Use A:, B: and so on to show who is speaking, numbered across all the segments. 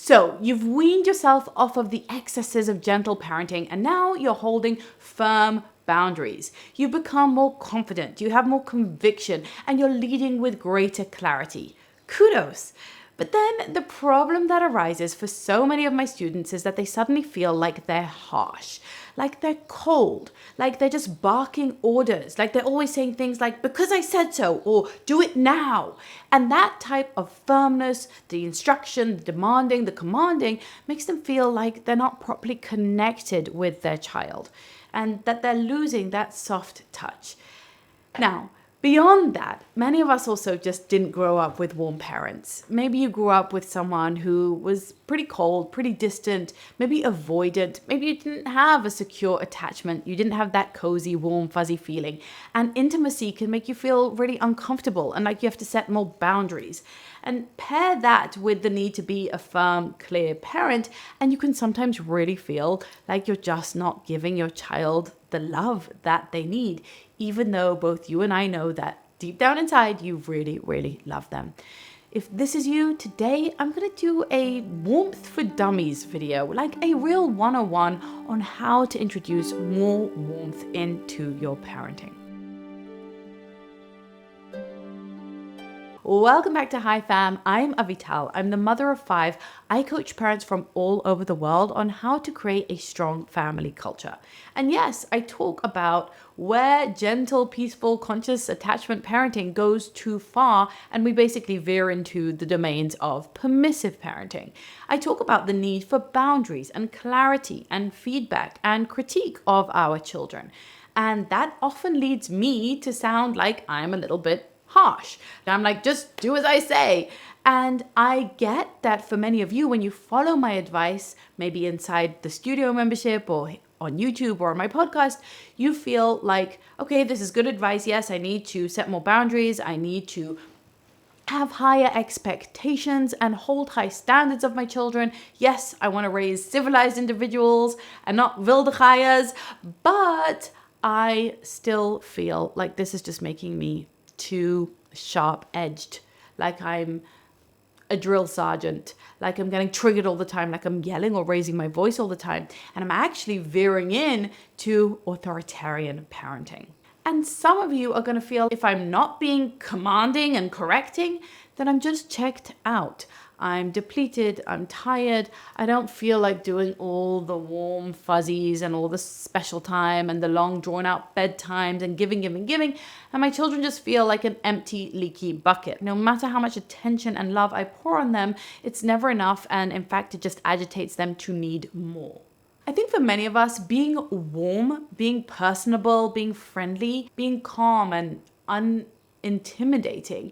A: So you've weaned yourself off of the excesses of gentle parenting, and now you're holding firm boundaries. You've become more confident, you have more conviction, and you're leading with greater clarity. Kudos. But then the problem that arises for so many of my students is that they suddenly feel like they're harsh, like they're cold, like they're just barking orders, like they're always saying things like, because I said so, or do it now. And that type of firmness, the instruction, the demanding, the commanding, makes them feel like they're not properly connected with their child and that they're losing that soft touch. Now, beyond that, many of us also just didn't grow up with warm parents. Maybe you grew up with someone who was pretty cold, pretty distant, maybe avoidant. Maybe you didn't have a secure attachment. You didn't have that cozy, warm, fuzzy feeling. And intimacy can make you feel really uncomfortable and like you have to set more boundaries. And pair that with the need to be a firm, clear parent, and you can sometimes really feel like you're just not giving your child the love that they need, even though both you and I know that deep down inside, you really, really love them. If this is you, today I'm going to do a warmth for dummies video, like a real 101 on how to introduce more warmth into your parenting. Welcome back to Hi Fam. I'm Avital. I'm the mother of 5. I coach parents from all over the world on how to create a strong family culture. And yes, I talk about where gentle, peaceful, conscious attachment parenting goes too far, and we basically veer into the domains of permissive parenting. I talk about the need for boundaries and clarity and feedback and critique of our children. And that often leads me to sound like I'm a little bit harsh. I'm like, just do as I say. And I get that for many of you, when you follow my advice, maybe inside the studio membership or on YouTube or on my podcast, you feel like, okay, this is good advice. Yes, I need to set more boundaries. I need to have higher expectations and hold high standards of my children. Yes, I want to raise civilized individuals and not wilde gaias, but I still feel like this is just making me too sharp-edged, like I'm a drill sergeant, like I'm getting triggered all the time, like I'm yelling or raising my voice all the time, and I'm actually veering in to authoritarian parenting. And some of you are going to feel if I'm not being commanding and correcting, then I'm just checked out. I'm depleted, I'm tired, I don't feel like doing all the warm fuzzies and all the special time and the long drawn out bedtimes and giving. And my children just feel like an empty, leaky bucket. No matter how much attention and love I pour on them, it's never enough. And in fact, it just agitates them to need more. I think for many of us, being warm, being personable, being friendly, being calm and unintimidating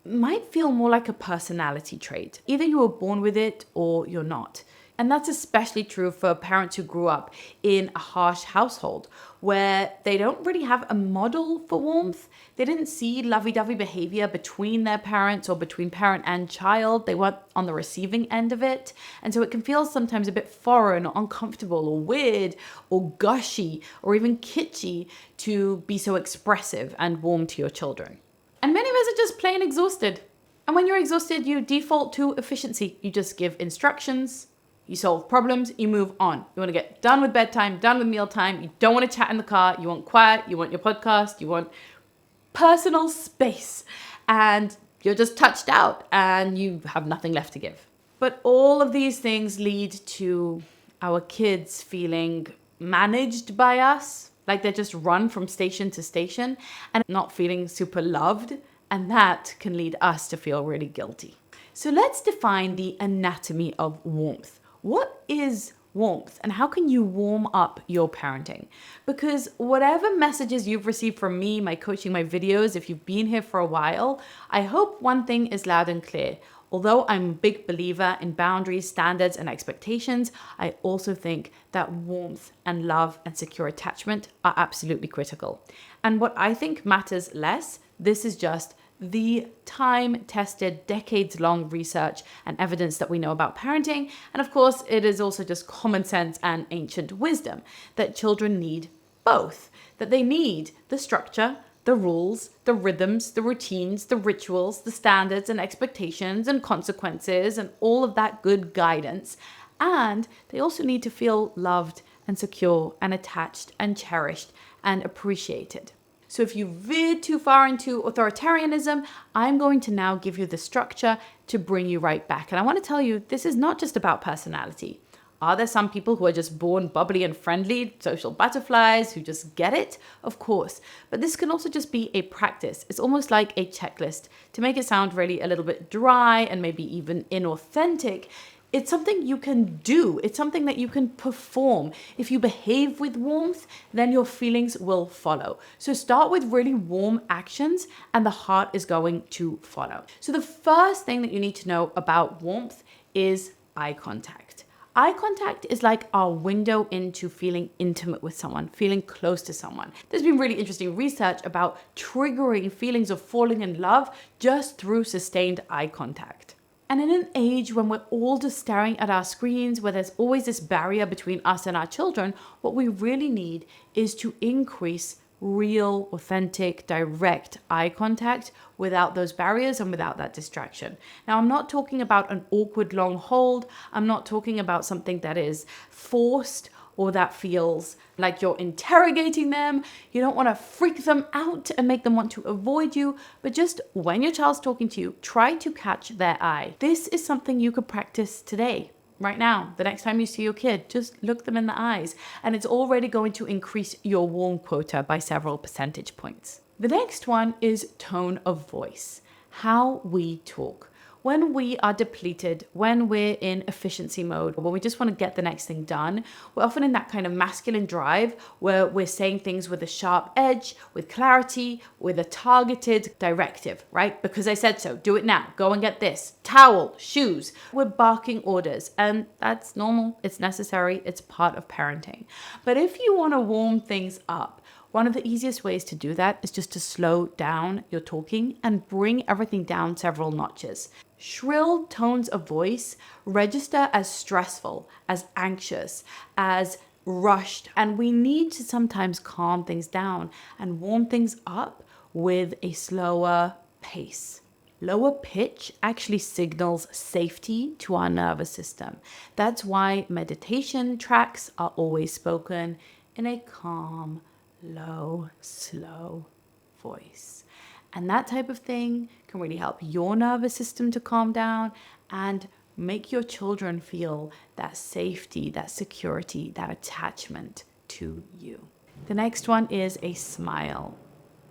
A: might feel more like a personality trait. Either you were born with it or you're not. And that's especially true for parents who grew up in a harsh household where they don't really have a model for warmth. They didn't see lovey-dovey behavior between their parents or between parent and child. They weren't on the receiving end of it. And so it can feel sometimes a bit foreign or uncomfortable or weird or gushy or even kitschy to be so expressive and warm to your children. And many of us are just plain exhausted. And when you're exhausted, you default to efficiency. You just give instructions, you solve problems, you move on. You want to get done with bedtime, done with mealtime. You don't want to chat in the car. You want quiet. You want your podcast. You want personal space. And you're just touched out and you have nothing left to give. But all of these things lead to our kids feeling managed by us, like they're just run from station to station and not feeling super loved. And that can lead us to feel really guilty. So let's define the anatomy of warmth. What is warmth and how can you warm up your parenting? Because whatever messages you've received from me, my coaching, my videos, if you've been here for a while, I hope one thing is loud and clear. Although I'm a big believer in boundaries, standards, and expectations, I also think that warmth and love and secure attachment are absolutely critical. And what I think matters less, this is just the time-tested, decades-long research and evidence that we know about parenting. And of course, it is also just common sense and ancient wisdom that children need both, that they need the structure, the rules, the rhythms, the routines, the rituals, the standards and expectations and consequences and all of that good guidance. And they also need to feel loved and secure and attached and cherished and appreciated. So if you veered too far into authoritarianism, I'm going to now give you the structure to bring you right back. And I want to tell you, this is not just about personality. Are there some people who are just born bubbly and friendly, social butterflies, who just get it? Of course. But this can also just be a practice. It's almost like a checklist. To make it sound really a little bit dry and maybe even inauthentic, it's something you can do. It's something that you can perform. If you behave with warmth, then your feelings will follow. So start with really warm actions and the heart is going to follow. So the first thing that you need to know about warmth is eye contact. Eye contact is like our window into feeling intimate with someone, feeling close to someone. There's been really interesting research about triggering feelings of falling in love just through sustained eye contact. And in an age when we're all just staring at our screens, where there's always this barrier between us and our children, what we really need is to increase real, authentic, direct eye contact without those barriers and without that distraction. Now, I'm not talking about an awkward long hold. I'm not talking about something that is forced or that feels like you're interrogating them. You don't want to freak them out and make them want to avoid you, but just when your child's talking to you, try to catch their eye. This is something you could practice today, right now. The next time you see your kid, just look them in the eyes, and it's already going to increase your warm quota by several percentage points. The next one is tone of voice, how we talk. When we are depleted, when we're in efficiency mode, when we just want to get the next thing done, we're often in that kind of masculine drive where we're saying things with a sharp edge, with clarity, with a targeted directive, right? Because I said so, do it now, go and get this, towel, shoes. We're barking orders, and that's normal, it's necessary, it's part of parenting. But if you want to warm things up, one of the easiest ways to do that is just to slow down your talking and bring everything down several notches. Shrill tones of voice register as stressful, as anxious, as rushed, and we need to sometimes calm things down and warm things up with a slower pace. Lower pitch actually signals safety to our nervous system. That's why meditation tracks are always spoken in a calm, low, slow voice. And that type of thing can really help your nervous system to calm down and make your children feel that safety, that security, that attachment to you. The next one is a smile.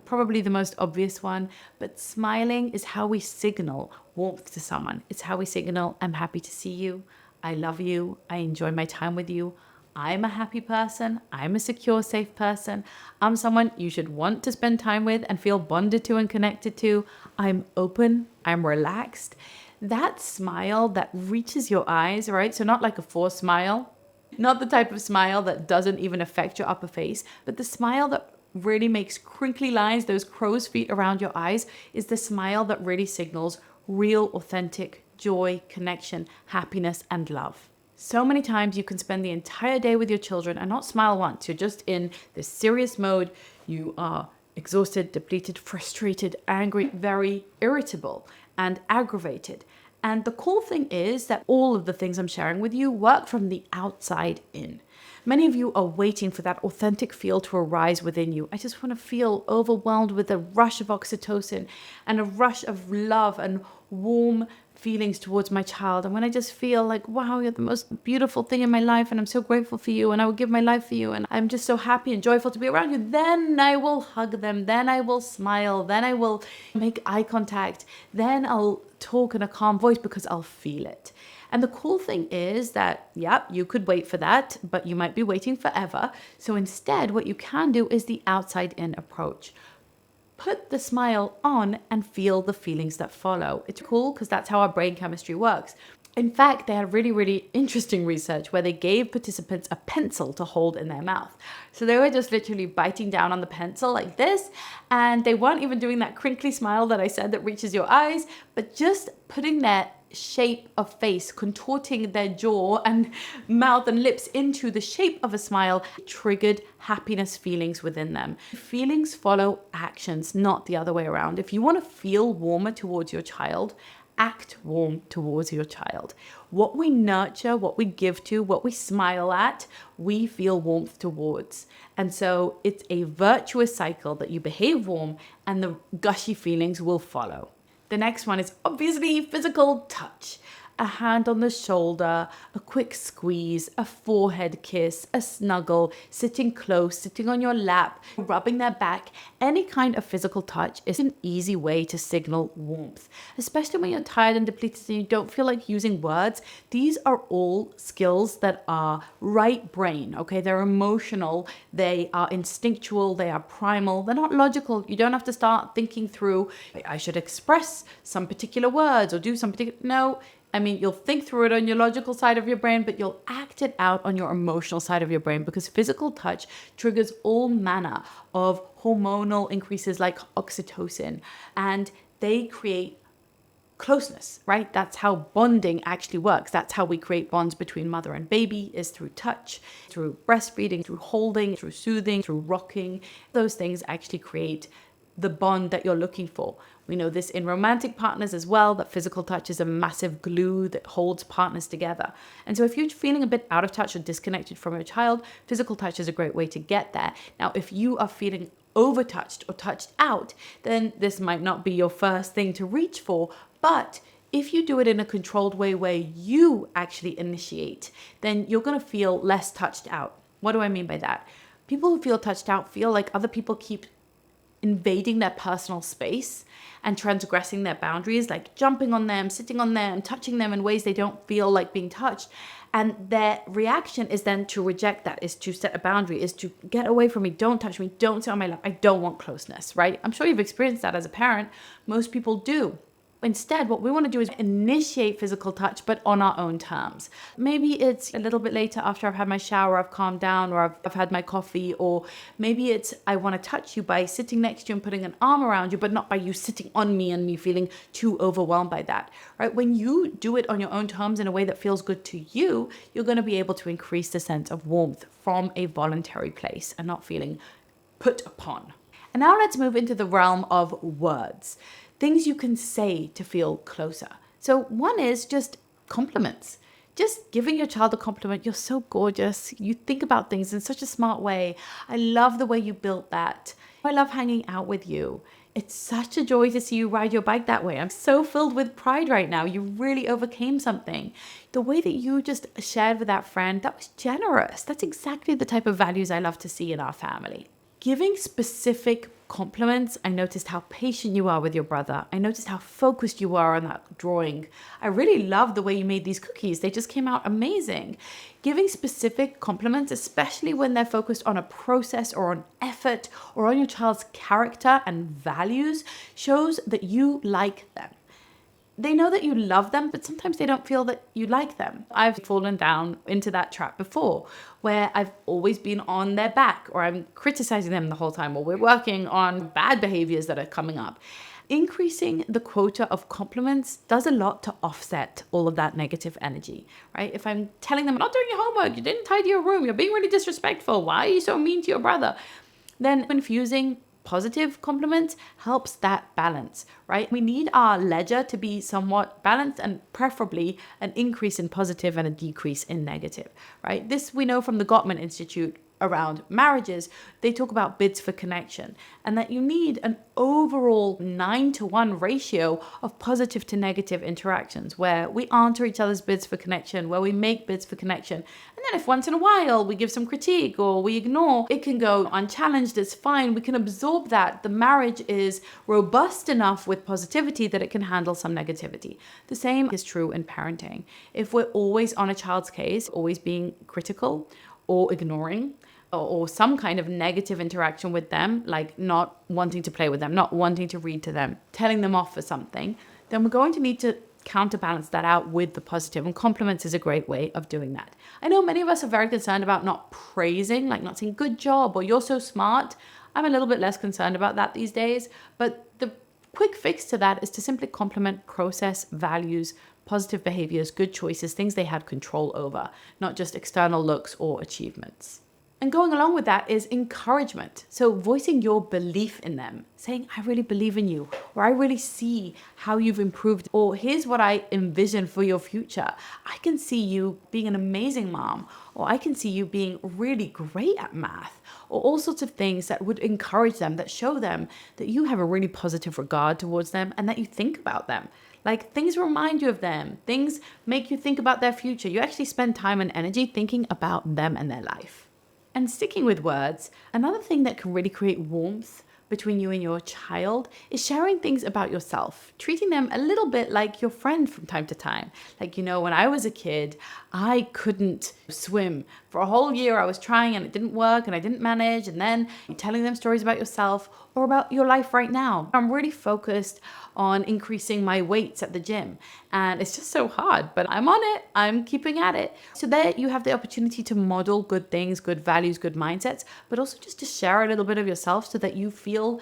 A: Probably the most obvious one, but smiling is how we signal warmth to someone. It's how we signal, I'm happy to see you, I love you, I enjoy my time with you, I'm a happy person, I'm a secure, safe person, I'm someone you should want to spend time with and feel bonded to and connected to, I'm open, I'm relaxed. That smile that reaches your eyes, right? So not like a forced smile, not the type of smile that doesn't even affect your upper face, but the smile that really makes crinkly lines, those crow's feet around your eyes, is the smile that really signals real, authentic joy, connection, happiness, and love. So many times you can spend the entire day with your children and not smile once. You're just in this serious mode. You are exhausted, depleted, frustrated, angry, very irritable and aggravated. And the cool thing is that all of the things I'm sharing with you work from the outside in. Many of you are waiting for that authentic feel to arise within you. I just want to feel overwhelmed with a rush of oxytocin and a rush of love and warm feelings towards my child. And when I just feel like, wow, you're the most beautiful thing in my life and I'm so grateful for you and I will give my life for you and I'm just so happy and joyful to be around you, then I will hug them, then I will smile, then I will make eye contact, then I'll talk in a calm voice because I'll feel it. And the cool thing is that, yeah, you could wait for that, but you might be waiting forever. So instead, what you can do is the outside-in approach. Put the smile on and feel the feelings that follow. It's cool because that's how our brain chemistry works. In fact, they had really, really interesting research where they gave participants a pencil to hold in their mouth. So they were just literally biting down on the pencil like this, and they weren't even doing that crinkly smile that I said that reaches your eyes, but just putting their shape of face, contorting their jaw and mouth and lips into the shape of a smile, triggered happiness feelings within them. Feelings follow actions, not the other way around. If you want to feel warmer towards your child, act warm towards your child. What we nurture, what we give to, what we smile at, we feel warmth towards. And so it's a virtuous cycle that you behave warm and the gushy feelings will follow. The next one is obviously physical touch. A hand on the shoulder, a quick squeeze, a forehead kiss, a snuggle, sitting close, sitting on your lap, rubbing their back. Any kind of physical touch is an easy way to signal warmth, especially when you're tired and depleted and you don't feel like using words. These are all skills that are right brain, okay? They're emotional, they are instinctual, they are primal, they're not logical. You don't have to start thinking through, I should express some particular words or do some particular, no. I mean, you'll think through it on your logical side of your brain, but you'll act it out on your emotional side of your brain, because physical touch triggers all manner of hormonal increases like oxytocin, and they create closeness, right? That's how bonding actually works. That's how we create bonds between mother and baby, is through touch, through breastfeeding, through holding, through soothing, through rocking. Those things actually create the bond that you're looking for. We know this in romantic partners as well, that physical touch is a massive glue that holds partners together. And so if you're feeling a bit out of touch or disconnected from your child, physical touch is a great way to get there. Now, if you are feeling overtouched or touched out, then this might not be your first thing to reach for. But if you do it in a controlled way where you actually initiate, then you're going to feel less touched out. What do I mean by that? People who feel touched out feel like other people keep invading their personal space and transgressing their boundaries, like jumping on them, sitting on them, touching them in ways they don't feel like being touched. And their reaction is then to reject that, is to set a boundary, is to get away from me, don't touch me, don't sit on my lap, I don't want closeness, right? I'm sure you've experienced that as a parent. Most people do. Instead, what we want to do is initiate physical touch, but on our own terms. Maybe it's a little bit later after I've had my shower, I've calmed down, or I've had my coffee, or maybe it's I want to touch you by sitting next to you and putting an arm around you, but not by you sitting on me and me feeling too overwhelmed by that, right? When you do it on your own terms in a way that feels good to you, you're going to be able to increase the sense of warmth from a voluntary place and not feeling put upon. And now let's move into the realm of words. Things you can say to feel closer. So one is just compliments. Just giving your child a compliment. You're so gorgeous. You think about things in such a smart way. I love the way you built that. I love hanging out with you. It's such a joy to see you ride your bike that way. I'm so filled with pride right now. You really overcame something. The way that you just shared with that friend, that was generous. That's exactly the type of values I love to see in our family. Giving specific compliments. I noticed how patient you are with your brother. I noticed how focused you are on that drawing. I really love the way you made these cookies. They just came out amazing. Giving specific compliments, especially when they're focused on a process or on effort or on your child's character and values, shows that you like them. They know that you love them, but sometimes they don't feel that you like them. I've fallen down into that trap before, where I've always been on their back, or I'm criticizing them the whole time, or we're working on bad behaviors that are coming up. Increasing the quota of compliments does a lot to offset all of that negative energy, right? If I'm telling them, not doing your homework, you didn't tidy your room, you're being really disrespectful, why are you so mean to your brother? Then infusing positive compliments helps that balance, right? We need our ledger to be somewhat balanced, and preferably an increase in positive and a decrease in negative, right? This we know from the Gottman Institute around marriages. They talk about bids for connection, and that you need an overall 9-to-1 ratio of positive to negative interactions, where we answer each other's bids for connection, where we make bids for connection. And then if once in a while we give some critique or we ignore, it can go unchallenged. It's fine. We can absorb that. The marriage is robust enough with positivity that it can handle some negativity. The same is true in parenting. If we're always on a child's case, always being critical or ignoring, or some kind of negative interaction with them, like not wanting to play with them, not wanting to read to them, telling them off for something, then we're going to need to counterbalance that out with the positive. And compliments is a great way of doing that. I know many of us are very concerned about not praising, like not saying good job or you're so smart. I'm a little bit less concerned about that these days, but the quick fix to that is to simply compliment process, values, positive behaviors, good choices, things they had control over, not just external looks or achievements. And going along with that is encouragement. So voicing your belief in them, saying, I really believe in you, or I really see how you've improved, or here's what I envision for your future. I can see you being an amazing mom, or I can see you being really great at math, or all sorts of things that would encourage them, that show them that you have a really positive regard towards them and that you think about them. Like things remind you of them, things make you think about their future. You actually spend time and energy thinking about them and their life. And sticking with words, another thing that can really create warmth between you and your child is sharing things about yourself, treating them a little bit like your friend from time to time. Like, when I was a kid, I couldn't swim. For a whole year, I was trying and it didn't work and I didn't manage. And then you're telling them stories about yourself or about your life right now. I'm really focused on increasing my weights at the gym. And it's just so hard, but I'm on it. I'm keeping at it. So there you have the opportunity to model good things, good values, good mindsets, but also just to share a little bit of yourself so that you feel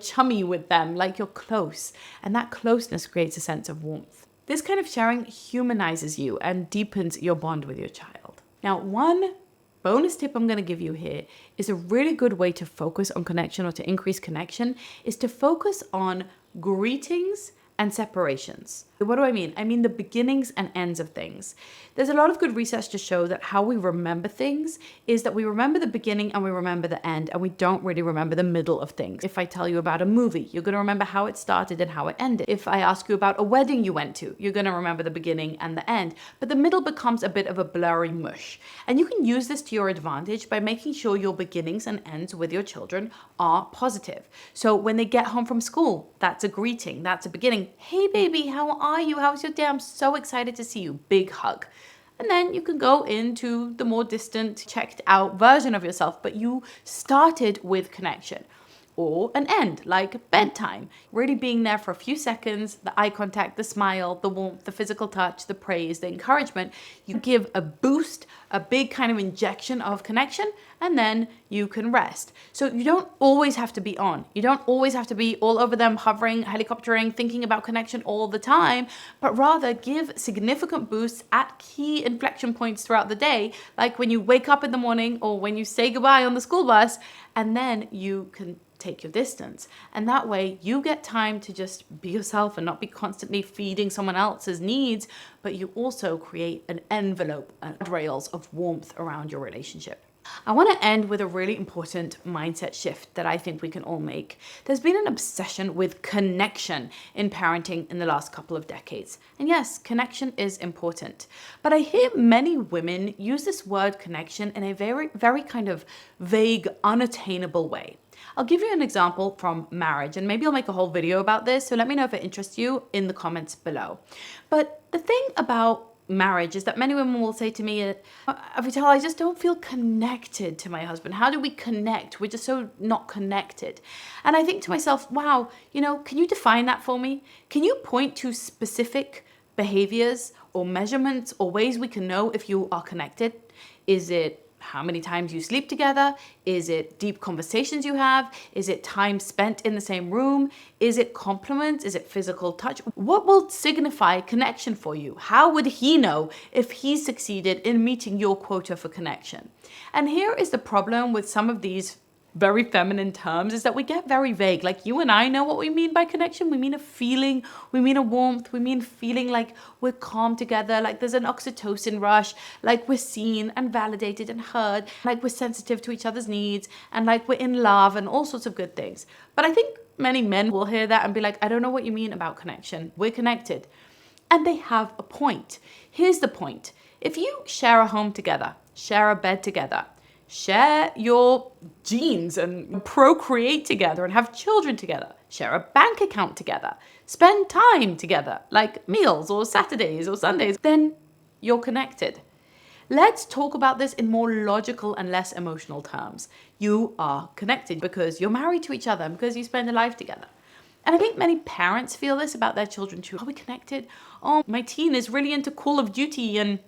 A: chummy with them, like you're close. And that closeness creates a sense of warmth. This kind of sharing humanizes you and deepens your bond with your child. Now, one bonus tip I'm going to give you here is a really good way to focus on connection or to increase connection is to focus on greetings and separations. What do I mean? I mean the beginnings and ends of things. There's a lot of good research to show that how we remember things is that we remember the beginning and we remember the end, and we don't really remember the middle of things. If I tell you about a movie, you're going to remember how it started and how it ended. If I ask you about a wedding you went to, you're going to remember the beginning and the end, but the middle becomes a bit of a blurry mush. And you can use this to your advantage by making sure your beginnings and ends with your children are positive. So when they get home from school, that's a greeting, that's a beginning. Hey baby, how are you? How's your day? I'm so excited to see you. Big hug. And then you can go into the more distant, checked out version of yourself, but you started with connection. Or an end, like bedtime. Really being there for a few seconds, the eye contact, the smile, the warmth, the physical touch, the praise, the encouragement. You give a boost, a big kind of injection of connection, and then you can rest. So you don't always have to be on. You don't always have to be all over them, hovering, helicoptering, thinking about connection all the time, but rather give significant boosts at key inflection points throughout the day, like when you wake up in the morning or when you say goodbye on the school bus, and then you can take your distance. And that way you get time to just be yourself and not be constantly feeding someone else's needs, but you also create an envelope and rails of warmth around your relationship. I want to end with a really important mindset shift that I think we can all make. There's been an obsession with connection in parenting in the last couple of decades. And yes, connection is important. But I hear many women use this word connection in a very, very kind of vague, unattainable way. I'll give you an example from marriage, and maybe I'll make a whole video about this, so let me know if it interests you in the comments below. But the thing about marriage is that many women will say to me, Avital, I just don't feel connected to my husband. How do we connect? We're just so not connected. And I think to myself, wow, can you define that for me? Can you point to specific behaviors or measurements or ways we can know if you are connected? Is it how many times you sleep together? Is it deep conversations you have? Is it time spent in the same room? Is it compliments? Is it physical touch? What will signify connection for you? How would he know if he succeeded in meeting your quota for connection? And here is the problem with some of these very feminine terms, is that we get very vague. Like you and I know what we mean by connection. We mean a feeling, we mean a warmth, we mean feeling like we're calm together, like there's an oxytocin rush, like we're seen and validated and heard, like we're sensitive to each other's needs, and like we're in love and all sorts of good things. But I think many men will hear that and be like, I don't know what you mean about connection. We're connected. And they have a point. Here's the point. If you share a home together, share a bed together, share your genes and procreate together and have children together, share a bank account together, spend time together, like meals or Saturdays or Sundays, then you're connected. Let's talk about this in more logical and less emotional terms. You are connected because you're married to each other and because you spend a life together. And I think many parents feel this about their children too. Are we connected? Oh, my teen is really into Call of Duty and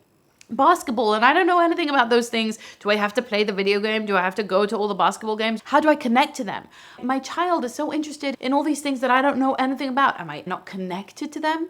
A: basketball, and I don't know anything about those things. Do I have to play the video game? Do I have to go to all the basketball games? How do I connect to them? My child is so interested in all these things that I don't know anything about. Am I not connected to them?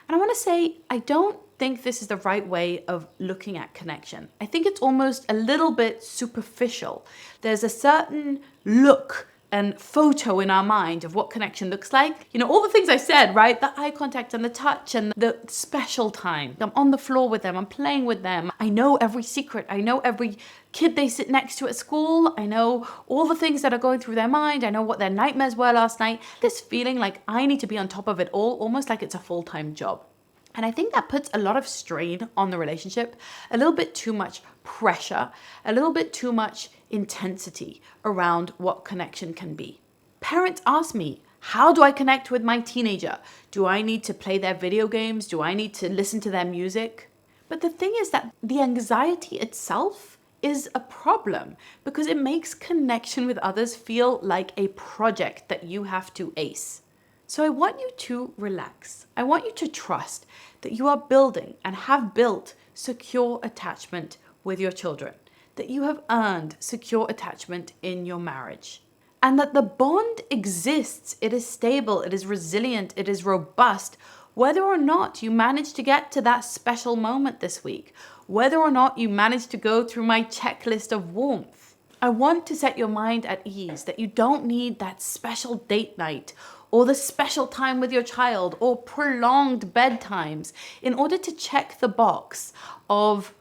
A: And I want to say, I don't think this is the right way of looking at connection. I think it's almost a little bit superficial. There's a certain look and photo in our mind of what connection looks like. You know, all the things I said, right? The eye contact and the touch and the special time. I'm on the floor with them, I'm playing with them. I know every secret. I know every kid they sit next to at school. I know all the things that are going through their mind. I know what their nightmares were last night. This feeling like I need to be on top of it all, almost like it's a full-time job. And I think that puts a lot of strain on the relationship, a little bit too much pressure, a little bit too much intensity around what connection can be. Parents ask me, how do I connect with my teenager? Do I need to play their video games? Do I need to listen to their music? But the thing is that the anxiety itself is a problem because it makes connection with others feel like a project that you have to ace. So I want you to relax. I want you to trust that you are building and have built secure attachment with your children, that you have earned secure attachment in your marriage, and that the bond exists. It is stable, it is resilient, it is robust, whether or not you manage to get to that special moment this week, whether or not you manage to go through my checklist of warmth. I want to set your mind at ease that you don't need that special date night or the special time with your child or prolonged bedtimes in order to check the box of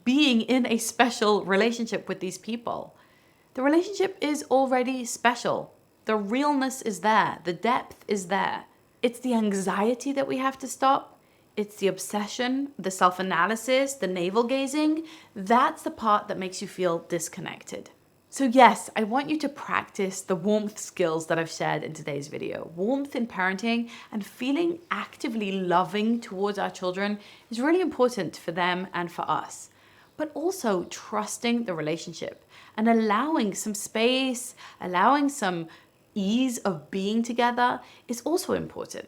A: being in a special relationship with these people. The relationship is already special. The realness is there. The depth is there. It's the anxiety that we have to stop. It's the obsession, the self-analysis, the navel-gazing. That's the part that makes you feel disconnected. So yes, I want you to practice the warmth skills that I've shared in today's video. Warmth in parenting and feeling actively loving towards our children is really important for them and for us. But also trusting the relationship and allowing some space, allowing some ease of being together is also important.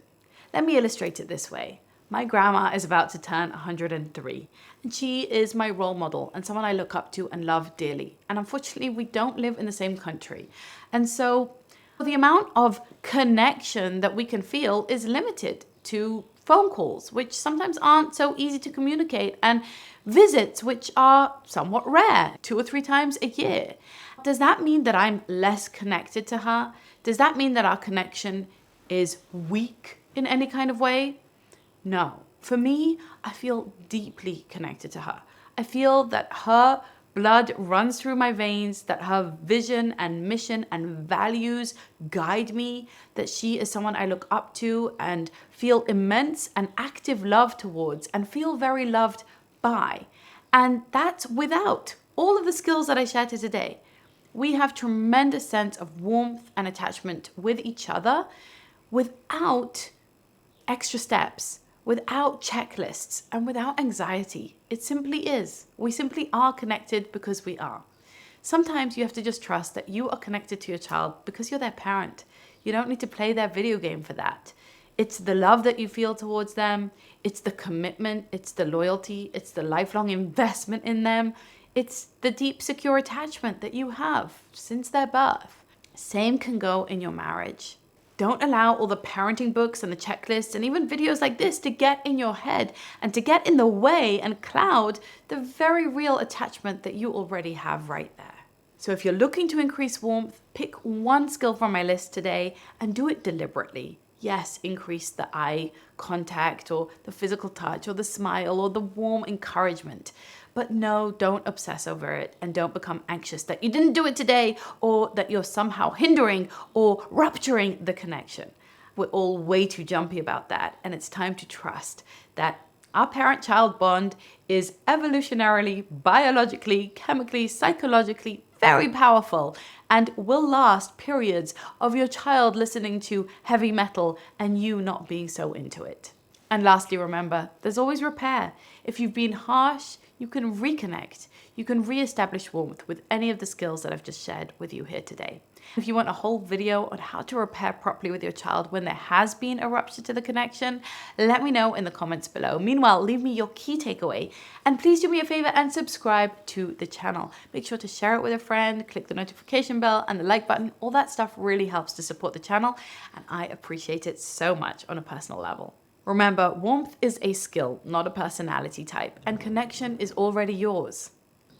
A: Let me illustrate it this way. My grandma is about to turn 103, and she is my role model and someone I look up to and love dearly. And unfortunately, we don't live in the same country. And so the amount of connection that we can feel is limited to phone calls, which sometimes aren't so easy to communicate, and visits, which are somewhat rare, 2 or 3 times a year. Does that mean that I'm less connected to her? Does that mean that our connection is weak in any kind of way? No. For me, I feel deeply connected to her. I feel that her blood runs through my veins, that her vision and mission and values guide me, that she is someone I look up to and feel immense and active love towards and feel very loved by. And that's without all of the skills that I shared here today. We have tremendous sense of warmth and attachment with each other without extra steps, without checklists, and without anxiety. It simply is. We simply are connected because we are. Sometimes you have to just trust that you are connected to your child because you're their parent. You don't need to play their video game for that. It's the love that you feel towards them. It's the commitment. It's the loyalty. It's the lifelong investment in them. It's the deep, secure attachment that you have since their birth. Same can go in your marriage. Don't allow all the parenting books and the checklists and even videos like this to get in your head and to get in the way and cloud the very real attachment that you already have right there. So if you're looking to increase warmth, pick one skill from my list today and do it deliberately. Yes, increase the eye contact or the physical touch or the smile or the warm encouragement. But no, don't obsess over it and don't become anxious that you didn't do it today or that you're somehow hindering or rupturing the connection. We're all way too jumpy about that, and it's time to trust that our parent-child bond is evolutionarily, biologically, chemically, psychologically very powerful and will last periods of your child listening to heavy metal and you not being so into it. And lastly, remember, there's always repair. If you've been harsh, you can reconnect. You can reestablish warmth with any of the skills that I've just shared with you here today. If you want a whole video on how to repair properly with your child when there has been a rupture to the connection, let me know in the comments below. Meanwhile, leave me your key takeaway and please do me a favor and subscribe to the channel. Make sure to share it with a friend, click the notification bell and the like button. All that stuff really helps to support the channel and I appreciate it so much on a personal level. Remember, warmth is a skill, not a personality type, and connection is already yours.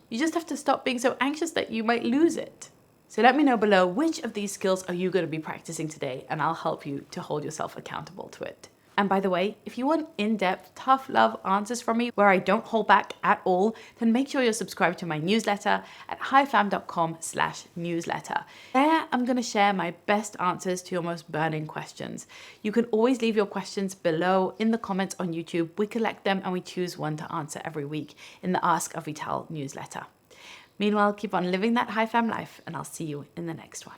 A: You just have to stop being so anxious that you might lose it. So let me know below, which of these skills are you going to be practicing today, and I'll help you to hold yourself accountable to it. And by the way, if you want in-depth, tough love answers from me where I don't hold back at all, then make sure you're subscribed to my newsletter at highfam.com/newsletter. There, I'm going to share my best answers to your most burning questions. You can always leave your questions below in the comments on YouTube. We collect them and we choose one to answer every week in the Ask a Vital newsletter. Meanwhile, keep on living that high fam life, and I'll see you in the next one.